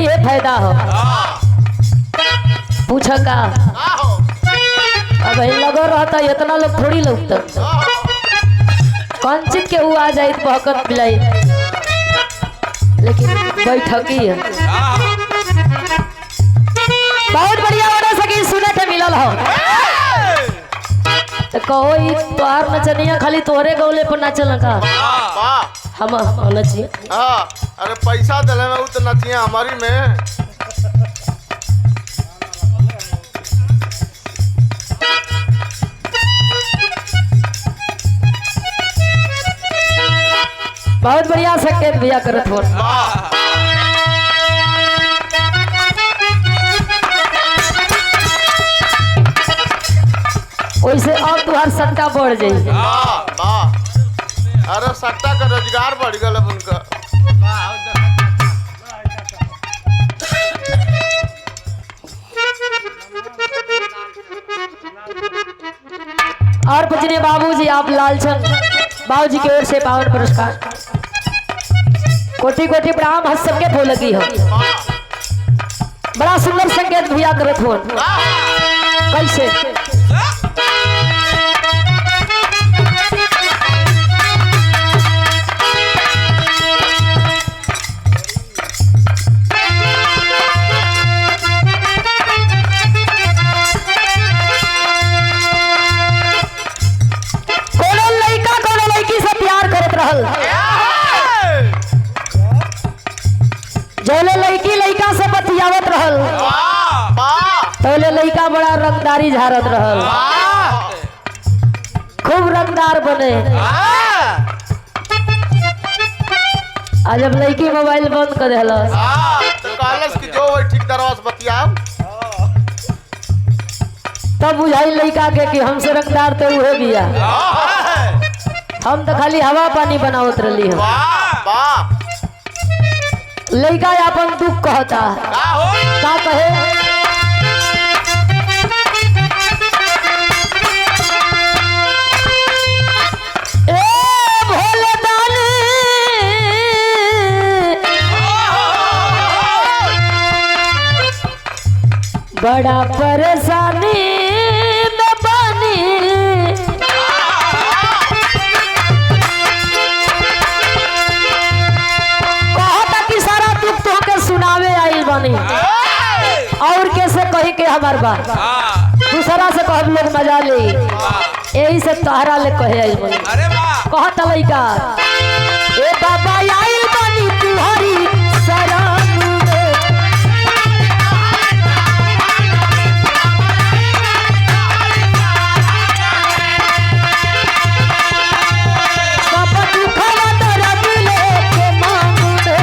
ये फायदा हो। पूछा का अब लगो रहता इतना लोग थोड़ी लगता कौन चीज के हुआ आ जाए बहकत मिलाई, लेकिन बैठकी है बहुत बढ़िया होने सकी सुने थे मिलल हो। तो कहो तोहार नचनिया खाली तोहरे गौले पर नाचल का हम नचिए। अरे पैसा दिले में तो नचिया हमारी में। बहुत बढ़िया संकेत भैया करत हो। वैसे और तुहार सट्टा बढ़ जाए। अरे सट्टा का रोजगार बढ़ गया उनका। और कुछ नहीं बाबूजी, आप लालचंद बाबूजी की ओर से पावन पुरस्कार कोटि कोटि प्रणाम हंस सबके फूल लगी हो। बड़ा सुंदर संकेत भैया करत हो। कैसे जोले लड़की लड़का से बतियावत रहल, पहले लड़का बड़ा रंगदारी झारत रहल, खूब रंगदार बने। आज जब लड़की मोबाइल बंद कर दिलस कि जो ठीक तरह से बतियाओ, तब बुझाई लड़का के कि हमसे रंगदार तो उहे बिया, हम तो खाली हवा पानी बनावत रही है। लड़का अपन दुख कहता का कहे ए भोले दानी बड़ा परेशानी में पानी और कैसे कही के हमार बात दूसरा से कह लोग मजा ले, यही से तोहरा ले कहे आई बनी। कहत लइका ए बाबा आइल बनी तुहरी शरण में, सब दुखवा तोरा दिले के मांग दे।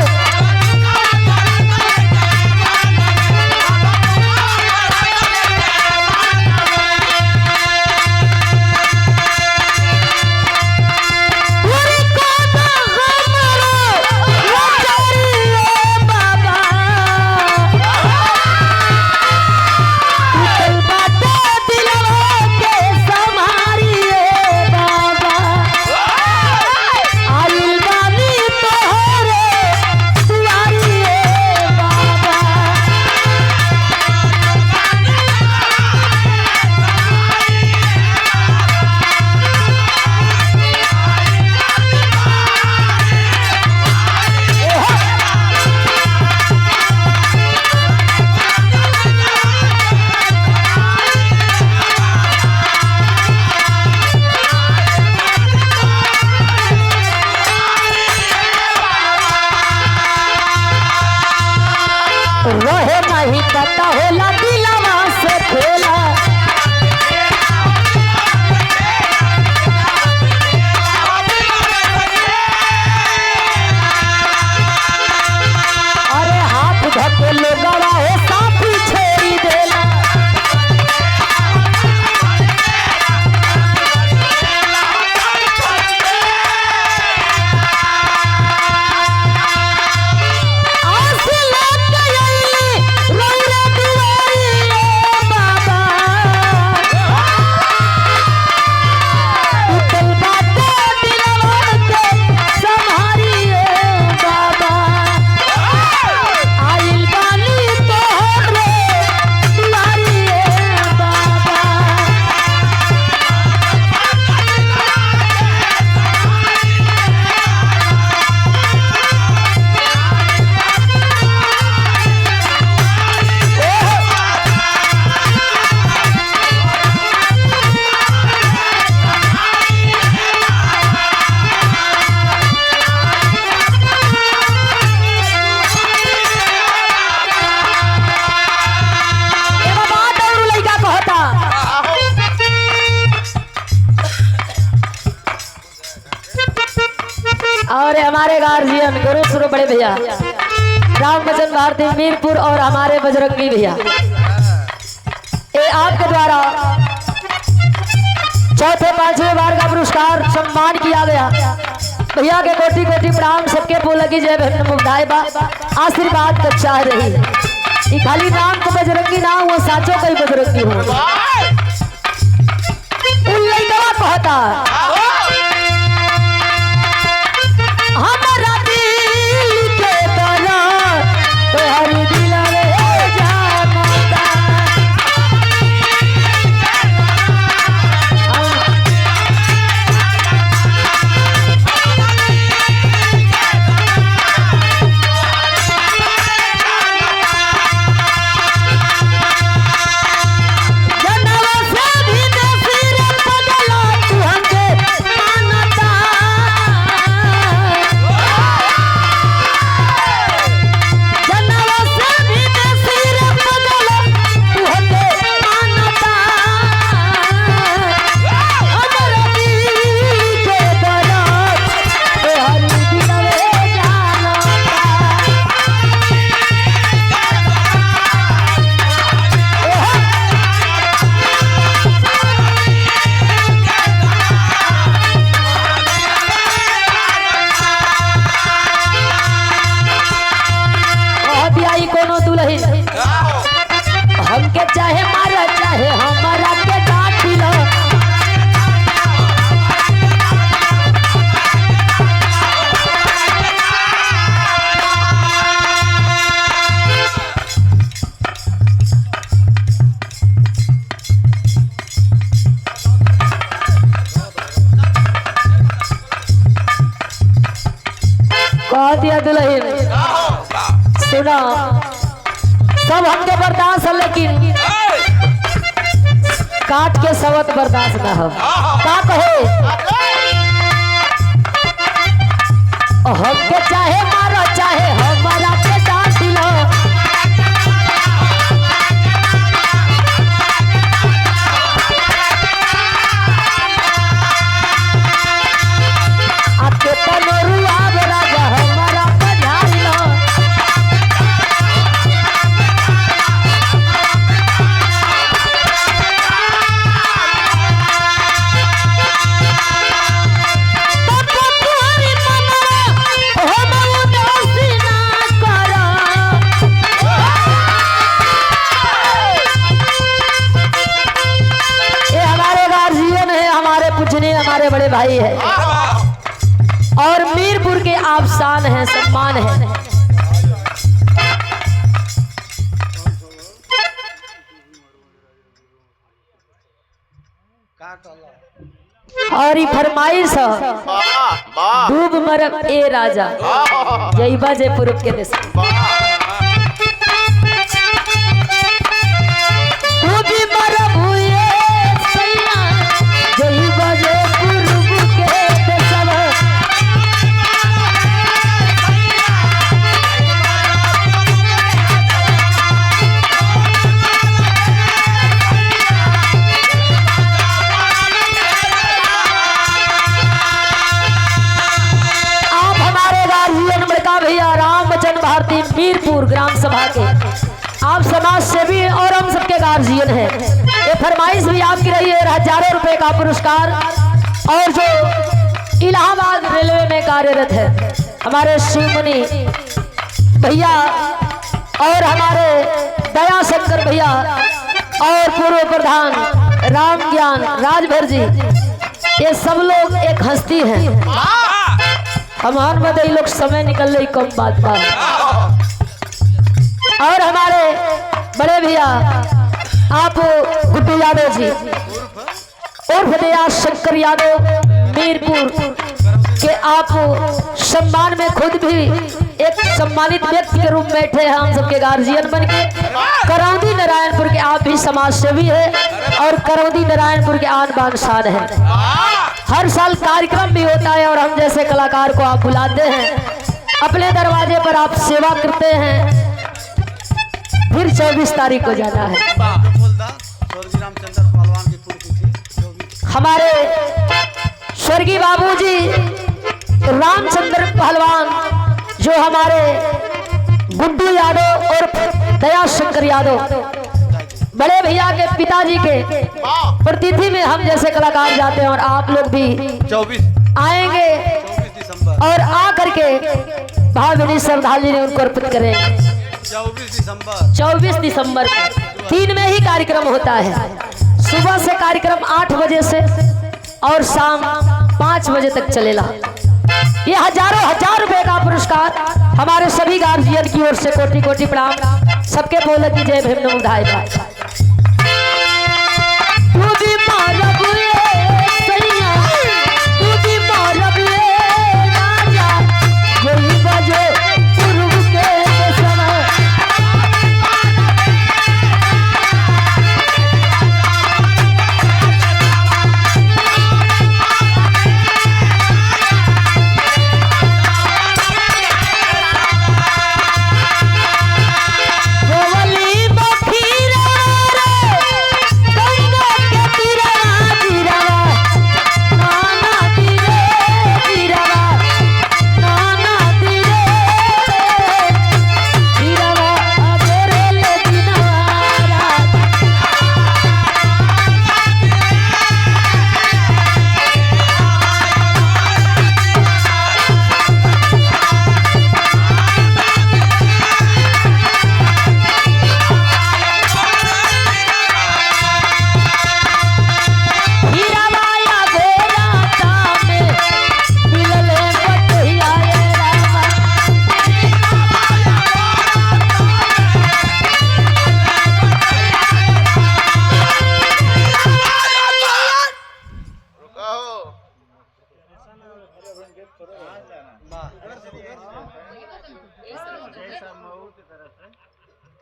रहे नहीं पता होला दिलवा से खेला, अरे हाथ धके लोगवा हो साथी छोड़ी देला। रौरा दुआरी बाबा और हमारे गार्जियन गुरु सुरु बड़े भैया रामवचन भारती मीरपुर और हमारे बजरंगी भैया, ये आपके द्वारा चौथे पांचवें बार का पुरस्कार सम्मान किया गया। भैया के कोटि कोटि प्रणाम, सबके बोल की जय बहन मुग्धाई बा, आशीर्वाद तो चाह रही। ये खाली नाम को बजरंगी ना वो साचो कई बजरंगी हो। उन लइकवा कहता हमारा दिल के बना तो हर दिल में जानता। हमके चाहे मारा चाहे हमारा के डांट लो। कह दिया दुल्हन सुना सब हमके बर्दाश्त है, लेकिन काट के सवत बर्दाश्त ना हो। का कहे हमके चाहे मारो चाहे हमारा के डांट लो। आपके तनरुआ राजा हमारा बजाई लो। हमारे बड़े भाई है और मीरपुर के आबशान है, सम्मान है। और ये फरमाइश डूब मरब ए राजा यही बाजे पूर्व के देश डूबी मरब हुए सैया यही बाजे पूर्व के देश। भारती मीरपुर ग्राम सभा के आप समाज सेवी और हम सबके गार्जियन हैं। ये फरमाइश भी आपकी रही है, हजारों रुपए का पुरस्कार। और जो इलाहाबाद रेलवे में कार्यरत है हमारे शिवमुनि भैया और हमारे दया शंकर भैया और पूर्व प्रधान राम ज्ञान राजभर जी, ये सब लोग एक हस्ती है। हमार बदे लोग समय निकल रही कम बात बा। और हमारे बड़े भैया आप गुड्डू यादव जी उर्फ दया शंकर यादव मीरपुर के, आप सम्मान में खुद भी एक सम्मानित व्यक्ति के रूप में बैठे हैं। हम सबके गार्जियन बन के करौंदी नारायणपुर के आप भी समाज सेवी है और करौंदी नारायणपुर के आन बान शान है। हर साल कार्यक्रम भी होता है और हम जैसे कलाकार को आप बुलाते हैं, अपने दरवाजे पर आप सेवा करते हैं। फिर 24 तारीख को जाना है। हमारे स्वर्गीय बाबूजी रामचंद्र पहलवान जो हमारे गुड्डू यादव और दया शंकर यादव बड़े भैया के पिताजी के प्रतिथि में हम जैसे कलाकार जाते हैं और आप लोग भी 24 आएंगे दिसंबर और आ करके भावनी श्रद्धांजलि उनको अर्पित करेंगे। 24 दिसंबर को 3 में ही कार्यक्रम होता है। सुबह से कार्यक्रम 8 बजे से और शाम 5 बजे तक चलेगा। ये हजारों हजार रुपए का पुरस्कार हमारे सभी गार्जियन की ओर से कोटि कोटि प्रणाम। सबके बोले की जय भीम नमो बुधाई।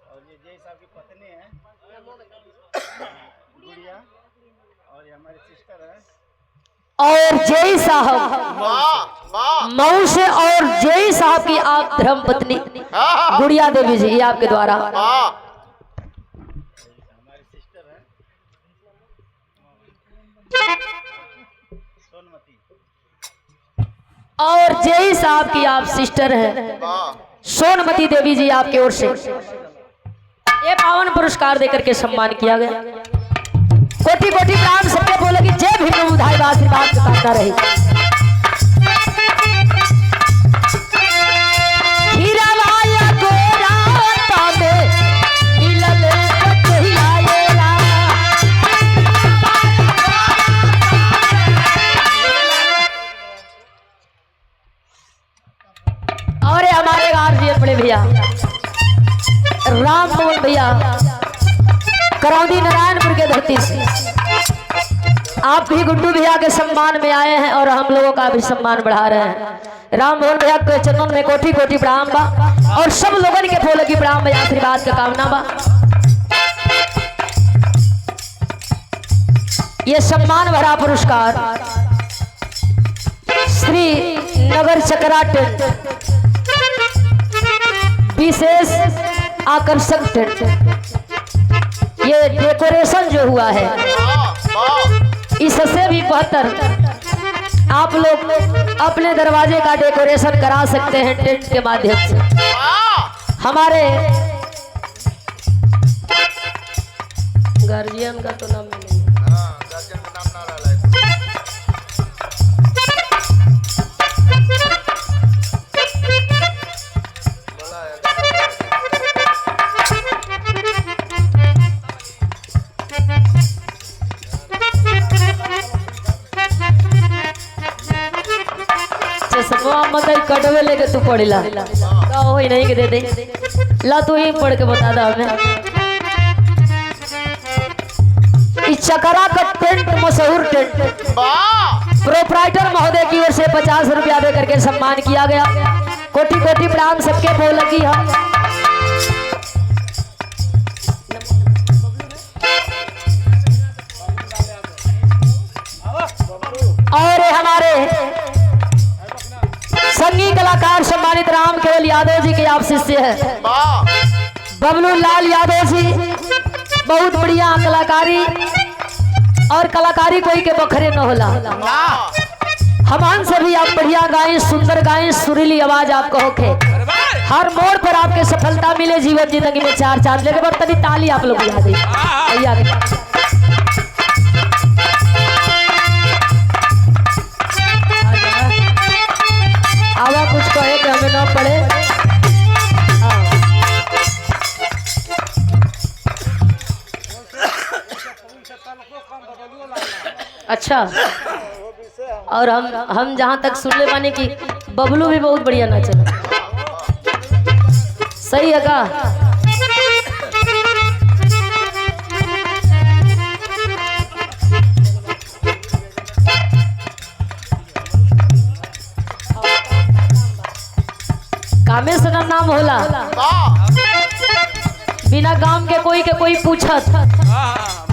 और ये जय साहब की पत्नी है गुड़िया और ये हमारी सिस्टर है और जय साहब मऊ से और जय साहब की आप धर्म पत्नी गुड़िया देवी जी ये आपके द्वारा हमारी सिस्टर है सोनमती और जय साहब की आप सिस्टर हैं सोनमती देवी जी आपकी ओर से ये पावन पुरस्कार देकर के सम्मान किया गया। कोटि कोटि प्रणाम। सबके बोले कि जय भीम नमो बुधाई। आशीर्वाद के साथ रहे। और हमारे गार्जियन बड़े भैया राम मोहन भैया करौंदी नारायणपुर के धरती से आप भी गुड्डू भैया के सम्मान में आए हैं और हम लोगों का भी सम्मान बढ़ा रहे हैं। राम मोहन भैया के चरणों में कोटि कोटि प्रणाम बा और सब लोगों के फूल की प्रणाम बा आशीर्वाद का कामना बा। ये सम्मान भरा पुरस्कार श्री नगर चकरा टेंट विशेष आकर्षक टेंट ये डेकोरेशन जो हुआ है इससे भी बेहतर आप लोग अपने दरवाजे का डेकोरेशन करा सकते हैं टेंट के माध्यम से। हमारे गार्जियन का तो नाम नहीं मकई कटवे लेके तू पड़ेला तो ही नहीं के दे दे ला तू ही पढ़ के बता दा हमें। इस चकरा का टेंट मशहूर टेंट प्रोप्राइटर महोदय की ओर से 50 रुपया दे करके सम्मान किया गया। कोटि कोटि प्रणाम सबके बोल लगी है। और हमारे संगीत कलाकार सम्मानित राम केवल यादव जी के आप शिष्य हैं बबलू लाल यादव जी। बहुत बढ़िया कलाकारी और कलाकारी कोई के बखरे न होला। हमान से भी आप बढ़िया गाएं, सुंदर गाएं, सुरीली आवाज आपको होके हर मोड़ पर आपके सफलता मिले, जीवन जिंदगी में चार चांद लेके बर्तनी ताली आप लोग बजा दें। आवा कुछ कहे कि हमें ना पड़े। अच्छा, और हम जहाँ तक सुनने माने कि बबलू भी बहुत बढ़िया नाचे, सही है का? कामे से नाम होला, बिना काम के कोई पूछत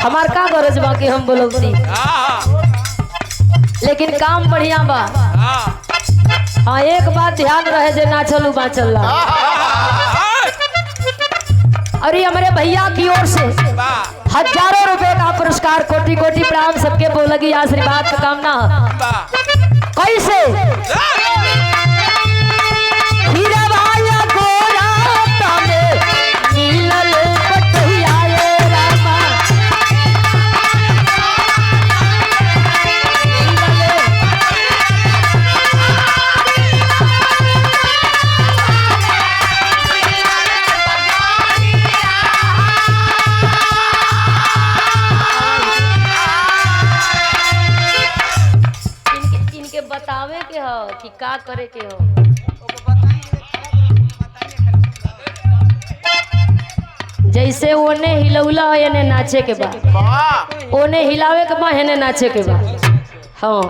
हमार का गरज बा कि हम बोलौती, लेकिन काम बढ़िया बा। हाँ, एक बात ध्यान रहे जे ना चलू बाचल। और ये हमारे भैया की ओर से हजारों रुपए का पुरस्कार, कोटि कोटि प्रणाम, सबके बोलगी आशीर्वाद का कामना। कैसे हीरा भाया गोरा तामे नीलल पटहिया रे रामा, इनके बतावे के हो कि का करे के हो। जैसे ओने हिलौला एने नाचे के बा, ओने हिलावे के बा, एने नाचे के बा। हाँ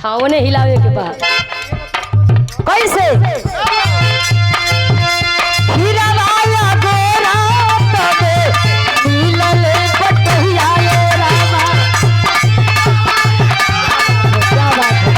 हाँ, ओने हिलावे के बा। कैसे हीरा वाला गोरा तबे नीलल पटहिया रे रामा। क्या बात है।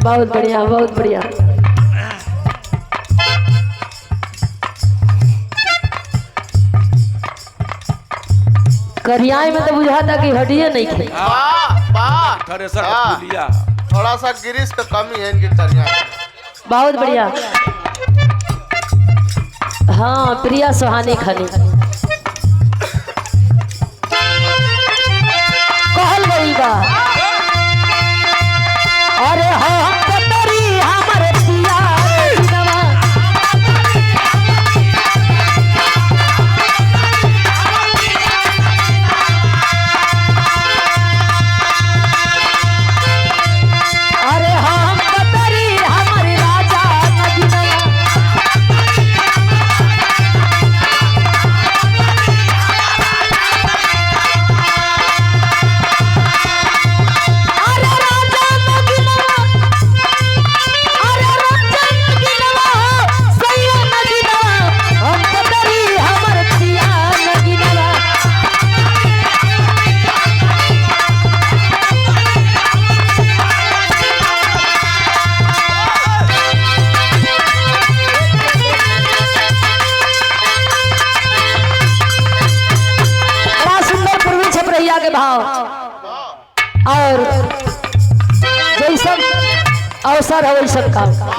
बहुत बढ़िया, बहुत बढ़िया। करियाई में तो बुझाता कि हड्डियां नहीं थे। थोड़ा सा गिरीश का कमी है इनकी करिया में। बहुत बढ़िया। हाँ, प्रिया सुहानी खानी कहल गई बा। अरे हम पतरी हमरे पिया नवा, अरे हम पतरी हमरे राजा नगीना, के भाव और जैसा अवसर है वैसा काम।